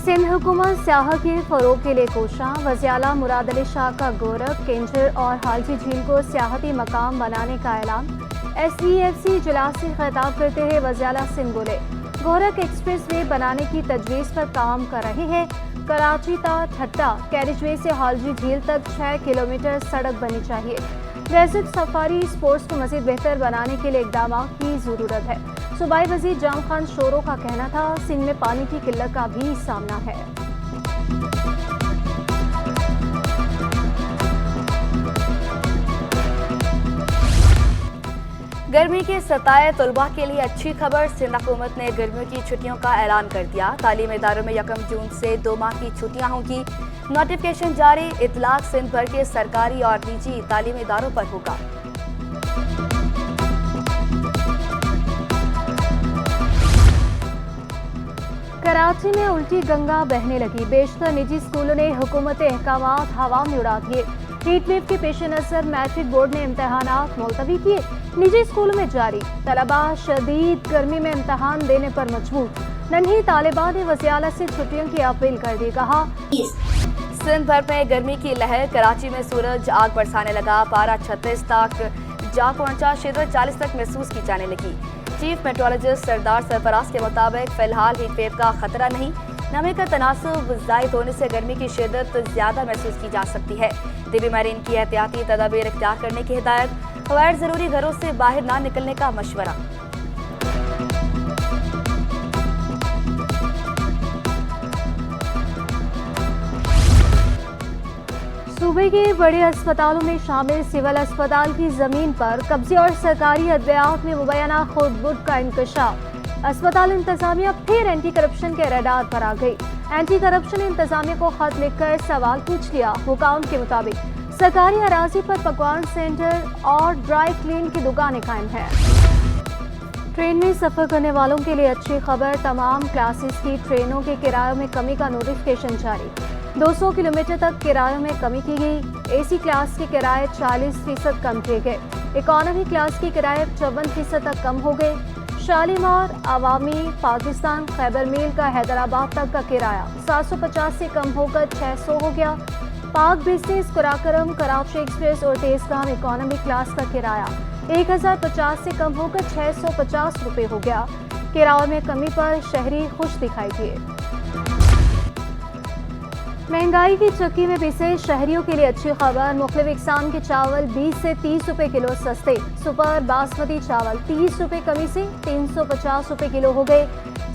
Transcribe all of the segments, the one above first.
सिंध हुकूमत स्याह के फरोग के लिए कोशा। वज़ीर-ए-आला मुराद अली शाह का गोरख, केंजर और हालजी झील को सियाहती मकाम बनाने का ऐलान। SEFC इजलास से खिताब करते हुए वज़ीर-ए-आला सिंध बोले, गोरख एक्सप्रेस वे बनाने की तजवीज़ पर काम कर रहे हैं। कराची ता ठट्टा कैरिजवे से हालजी झील तक 6 किलोमीटर सड़क बननी चाहिए। डेजर्ट सफारी स्पोर्ट्स को मज़ीद बेहतर बनाने के लिए इक़दाम की ज़रूरत है। सूबाई वज़ीर जाम खान शोरो का कहना था, सिंध में पानी की किल्लत का भी सामना है। गर्मी के सताए तलबा के लिए अच्छी खबर। सिंध हुकूमत ने गर्मियों की छुट्टियों का ऐलान कर दिया। तालीमी इदारों में 1 जून से 2 माह की छुट्टियां होंगी। नोटिफिकेशन जारी। इतलाक सिंध भर के सरकारी और निजी तालीमी इदारों पर होगा। कराची में उल्टी गंगा बहने लगी। बेशतर निजी स्कूलों ने हुकूमत अहकामात हवा में उड़ा दिए। हीट वेव के पेश नजर मैट्रिक बोर्ड ने इम्तहानात मुलतवी किए। निजी स्कूलों में जारी। तलबा शदीद गर्मी में इम्तहान देने पर मजबूर। नन्ही तालिबा ने वज़ीर-ए-आला से छुट्टियों की अपील कर दी। कहा, सिंध भर में गर्मी की लहर। कराची में सूरज आग बरसाने लगा। पारा 36 तक जा पहुंचा। शिद्दत 40 तक महसूस की जाने लगी। चीफ मेट्रोलॉजिस्ट सरदार सरफराज के मुताबिक फिलहाल हीट वेव का खतरा नहीं। नमी का तनासुब ज़ायद होने से गर्मी की शिद्दत ज़्यादा महसूस की जा सकती है। तिबी मारीन की एहतियाती तदाबीर इख्तियार करने की हिदायत। गैर ज़रूरी घरों से बाहर ना निकलने का मशवरा। सूबे के बड़े अस्पतालों में शामिल सिविल अस्पताल की जमीन पर कब्जे और सरकारी अद्वियात में मुबैना खुर्द-बुर्द का इंकशाफ। अस्पताल इंतजामिया फिर एंटी करप्शन के रडार पर आ गई। एंटी करप्शन इंतजामिया को खत लिखकर सवाल पूछ लिया। हुकाम के मुताबिक सरकारी अराजी पर पकवान सेंटर और ड्राई क्लीन की दुकानें कायम है। ट्रेन में सफर करने वालों के लिए अच्छी खबर। तमाम क्लासेस की ट्रेनों के किरायों में कमी का नोटिफिकेशन जारी। 200 किलोमीटर तक किरायों में कमी की गई। AC क्लास के किराए 40% कम किए गए। इकोनॉमी क्लास के किराए 54% तक कम हो गए। शालीमार, अवामी, पाकिस्तान, खैबर मील का हैदराबाद तक का किराया 750 से कम होकर 600 हो गया। पाक बिजनेस, कुराकरम, कराची एक्सप्रेस और तेजगाम इकोनॉमी क्लास का किराया 1050 से कम होकर 650 रुपये हो गया। किराए में कमी पर शहरी खुश दिखाई दिए। महंगाई की चक्की में पिसे शहरियों के लिए अच्छी खबर। मुख्तलिफ इकसाम के चावल 20 से 30 रुपये किलो सस्ते। सुपर बासमती चावल 30 रुपये कमी से 350 रुपये किलो हो गए।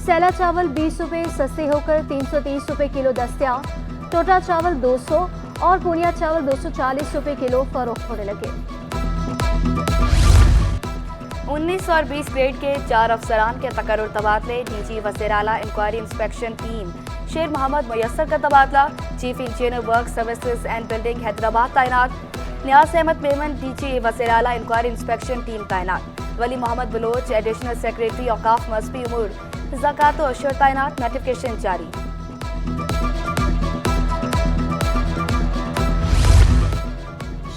सैला चावल 20 रुपये सस्ते होकर 330 रुपये किलो दस्तयाब। टोटा चावल 200 और पूनिया चावल 240 रुपये किलो फरोख्त होने लगे। 19 और 20 ग्रेड के 4 अफसरान के तकर्रुर तबादले। DG वज़ीर-ए-आला inquiry inspection team Sher Mohammad Muyassar का तबादला। Chief engineer work services and building Hyderabad तैनात। नियाज अहमद मेमन DG वज़ीर-ए-आला इंक्वायरी इंस्पेक्शन टीम तैनात। वली मोहम्मद बलोच एडिशनल सेक्रेटरी औकाफ मजहबी उमूर ज़कात व अशर तैनात। नोटिफिकेशन जारी।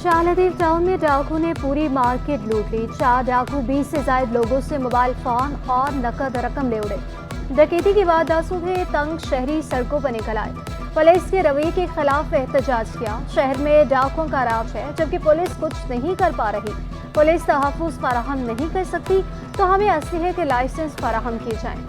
शाहलतीफ टाउन में डाकू ने पूरी मार्केट लूट ली। 4 डाकू 20 से ज्यादा लोगों से मोबाइल फोन और नकद रकम ले उड़े। डकैती की वारदातों से तंग शहरी सड़कों पर निकल आए। पुलिस के रवैये के खिलाफ एहतजाज किया। शहर में डाकुओं का राज है, जबकि पुलिस कुछ नहीं कर पा रही। पुलिस तहफ़्फ़ुज़ फराहम नहीं कर सकती तो हमें असलहे के लाइसेंस फराहम किए जाएं।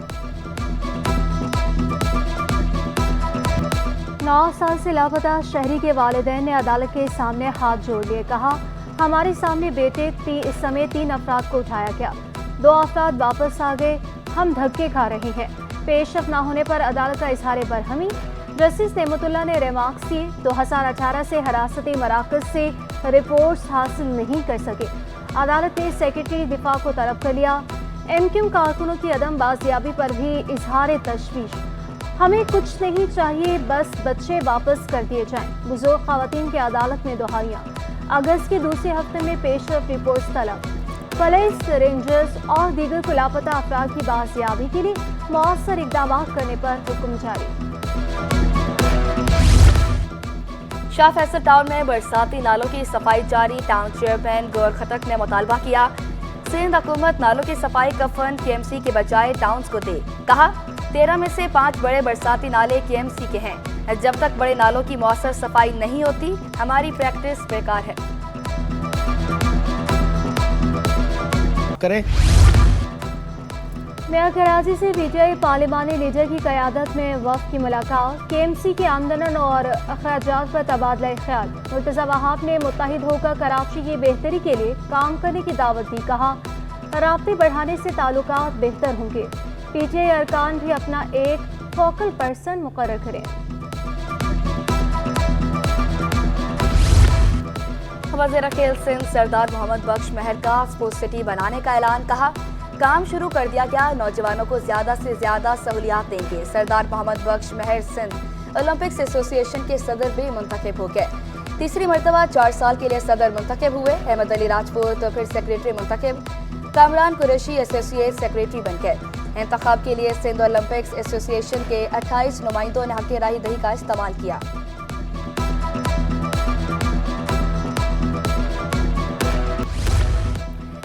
9 साल से लापता शहरी के वालिदैन ने अदालत के सामने हाथ जोड़ लिए। कहा, हमारे सामने बेटे समेत 3 अफराद को उठाया गया। 2 अफराद वापस आ गए। हम धक्के खा रहे हैं। पेशरफ न होने पर अदालत का इजहार बरहमी। जस्टिस नेमतुल्लाह ने रिमार्क्स दिए। 2018 से हिरासती मराकज से रिपोर्ट्स हासिल नहीं कर सके। अदालत ने सेक्रेटरी दिफा को तलब कर लिया। MQ कारकुनों की अदम बाजियाबी पर भी इजहार तशवीश। हमें कुछ नहीं चाहिए, बस बच्चे वापस कर दिए जाएं। बुजुर्ग खवातीन की अदालत में दुहाइयां। अगस्त के दूसरे हफ्ते में पेशरफ रिपोर्ट्स तलब। पुलिस, रेंजर्स और दीगर को लापता अफराद की बाजियाबी के लिए मौसर इक़दाम करने पर हुक्म जारी। शाह फैसल टाउन में बरसाती नालों की सफाई जारी। टाउन चेयरमैन गौर खटक ने मुतालबा किया, सिंध हुकूमत नालों की सफाई का फंड KMC के बजाय टाउन्स को दे। कहा, 13 में से 5 बड़े बरसाती नाले केएमसी के हैं। जब तक बड़े नालों की मौसर सफाई नहीं होती, हमारी प्रैक्टिस बेकार है। करें मेयर कराची से पीटीआई पार्लिमानी लीडर की क़यादत में वफ़द की मुलाकात, केएमसी के आमदन और अखराजात पर तबादला ख्याल। मुर्तज़ा वहाब ने मुत्तहिद होकर कराची की बेहतरी के लिए काम करने की दावत दी। कहा, राब्ते बढ़ाने से ताल्लुकात बेहतर होंगे। पीटीआई अरकान भी अपना एक फोकल पर्सन मुकर्रर करें। वज़ीर खेल सिंध सरदार मोहम्मद बख्श महर का स्पोर्ट्स सिटी बनाने का ऐलान। कहा, काम शुरू कर दिया गया, नौजवानों को ज्यादा से ज्यादा सहूलियात देंगे। सरदार मोहम्मद बख्श महर सिंध ओलंपिक्स एसोसिएशन के सदर भी मुंतखब हो गए। तीसरी मरतबा 4 साल के लिए सदर मुंतखब हुए। अहमद अली राजपूत फिर सेक्रेटरी मुंतखब। कामरान कुरैशी एसोसिएट सेक्रेटरी बन गए। इंतखाब के लिए सिंध ओलंपिक्स एसोसिएशन के 28 नुमाइंदों ने हक़ राय दही का इस्तेमाल किया।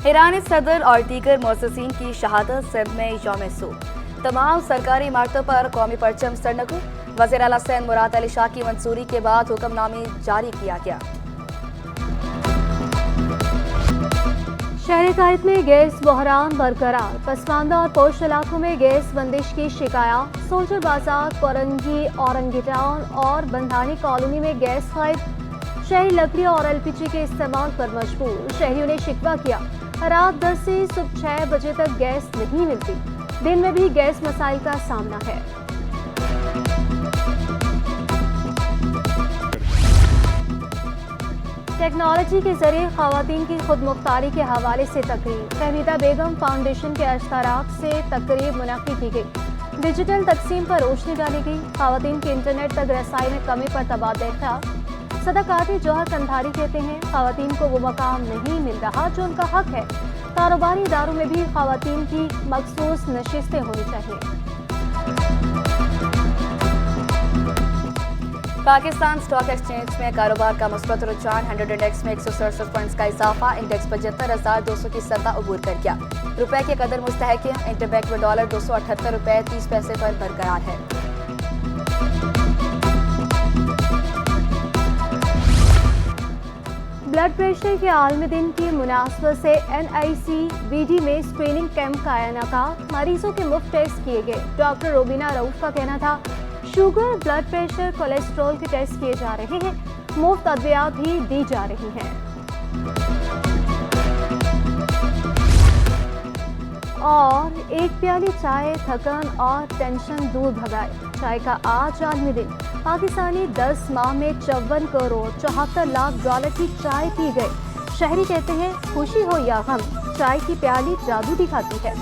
ईरानी सदर और दीगर मुअज़्ज़िज़ीन की शहादत सिंध में यौम सूख। तमाम सरकारी इमारतों पर कौमी परचम सरनगू। वज़ीर आला सिंध मुराद अली शाह की मंजूरी के बाद हुक्मनामे जारी किया गया। शहर कायद में गैस बहरान बरकरार। पसमानदा और पोश इलाकों में गैस बंदिश की शिकायत। सोल्जर बाजार, कोरंगी, औरंगी टाउन और बंधानी कॉलोनी में गैस गायब। शहरी लकड़ी और एलपीजी के इस्तेमाल पर मजबूर। शहरियों ने शिकवा किया, रात 10 से सुबह 6 बजे तक गैस नहीं मिलती। दिन में भी गैस मसाइल का सामना है। टेक्नोलॉजी के जरिए खवातीन की खुद मुख्तारी के हवाले से तकरीब। फहमीदा बेगम फाउंडेशन के अश्तराक से तकरीब मुनक्किद की गई। डिजिटल तकसीम पर रोशनी डाली गई। खवातीन की इंटरनेट तक रसाई में कमी पर तबादला ख्याल। सदाकाती जौहर कंधारी कहते हैं, खवातीन को वो मकाम नहीं मिल रहा जो उनका हक है। कारोबारी इदारों में भी खवातीन की मखसूस नशिस्तें होनी चाहिए। पाकिस्तान स्टॉक एक्सचेंज में कारोबार का मुस्बत रुझान। 100 इंडेक्स में 167 पॉइंट्स का इजाफा। इंडेक्स 75,200 की सतह अबूर कर गया। रुपए के कदर मुस्तहकम। इंटरबैंक में डॉलर 278 रुपए 30 पैसे पर बरकरार है। ब्लड प्रेशर के आलमी दिन की मुनासबत से NICBD में स्क्रीनिंग कैंप का इनेकाद। मरीजों के मुफ्त टेस्ट किए गए। डॉक्टर रोबीना रऊफ का कहना था, शुगर, ब्लड प्रेशर, कोलेस्ट्रॉल के टेस्ट किए जा रहे हैं। मुफ्त अद्वियात भी दी जा रही हैं। और एक प्याली चाय थकन और टेंशन दूर भगाए। चाय का आज आलमी दिन। पाकिस्तानी 10 माह में 54 करोड़ 74 लाख डॉलर की चाय पी गए। शहरी कहते हैं, खुशी हो या गम, चाय की प्याली जादू दिखाती है।